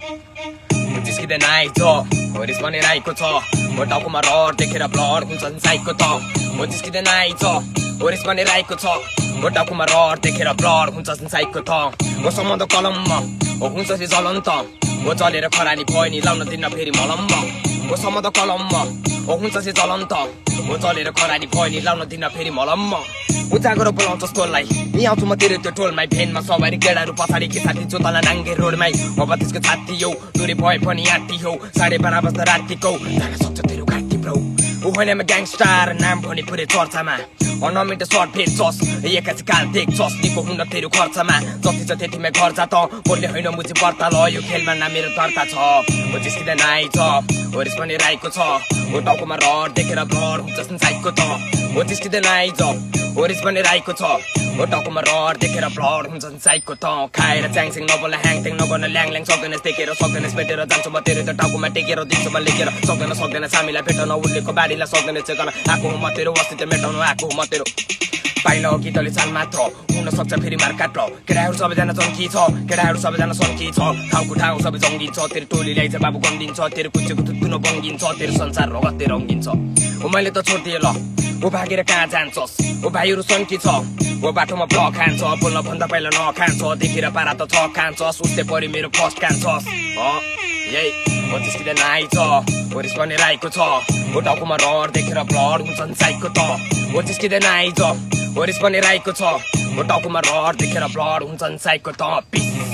जिस्किँदैन आइज होरिस भनेर आएको छ म टाउकोमा रड देखेर ब्लड हुन्छ साइको त म जिस्किँदैन आइज होरिस भनेर आएको छ म टाउकोमा रड देखेर ब्लड हुन्छ साइको त म सम्बन्ध कलममा हो हुन्छ से जलन त म चलेर खरानी भयो नि लाउन दिन फेरि मलममा म सम्बन्ध कलममा हो हुन्छ से जलन त म चलेर खरानी भयो नि लाउन दिन फेरि मलममा उचागर बोलाउँछस् टोललाई नि आउँछु म तेरो त्यो टोलमै भेनमा सवारी केडाहरू पछाडि खिसादिन्छु तल नाङ्गे रोडमै म बत्तिसको छाती हो टोरी भए पनि आँटी हो 12:30 बज्दा रातिको जान सक्छ तेरो घाँटी ब्रो ऊ होइन म ग्याङस्टार नाम भने पुरै चर्चामा अनमिट सर्ट भेट्छस् एकासी काल देख्छस् निको हुन तेरो खर्चमा जति छ त्यतिमै घर जा त बोल्ने होइन मुझे पर्ता ल यो खेलमा ना मेरो दर्ता छ म जिस्किँदैन आइज होरिस भनेर आएको छ म टाउकोमा रड देखेर ब्लड हुन्छ साइको त म जिस्किँदैन आइज होरिस भनेर आएको छ म टाउकोमा रड देखेर ब्लड हुन्छ साइको त खाएर च्याङस्याङ नबोल्न ह्याङथ्याङ नगर्न ल्याङल्याङ सक्दैन देखेर सक्दैन भेटेर जान्छु म तेरो त टाउकोमा टेकेर दिन्छु म लेखेर सक्दैन सामीलाई भेट्न उर्लेको बारीलाई सक्दैन चेकन आएको हो म तेरो अस्तित्व मेटाउनु आएको हो म तेरो पाइल गीतले चाल मात्र हुन सक्छ फेरि मार काट केटाहरू सबैजना चम्की छ केटाहरू सबैजना सन्की छ ठाउँको ठाउँ सबै जङ्गिन्छ तेरो टोलीलाई चाहिँ बाबु गन्दिन्छ तेरो कुच्चेको तुत्तुनो बङ्गिन्छ तेरो संसार रगतले रङ्गिन्छ ओ मैले त छोडिदिएँ ल ओ भागेर कहाँ जान्छस् ओ भाइहरू सन्की छ ओ बाटोमा ब्लक खान्छ बोल्न भन्दा पहिला नखान्छ देखेर पारा त छ खान्छस् उस्तै परि मेरो फर्स्ट खान्छस् यही म जिस्किँदैन आइज होरिस भनेर आएको छ ओ टाउकोमा रड देखेर ब्लड हुन्छ साइको त म जिस्किँदैन आइज होरिस भनेर आएको छ म टाउकोमा रड देखेर ब्लड हुन्छ साइको त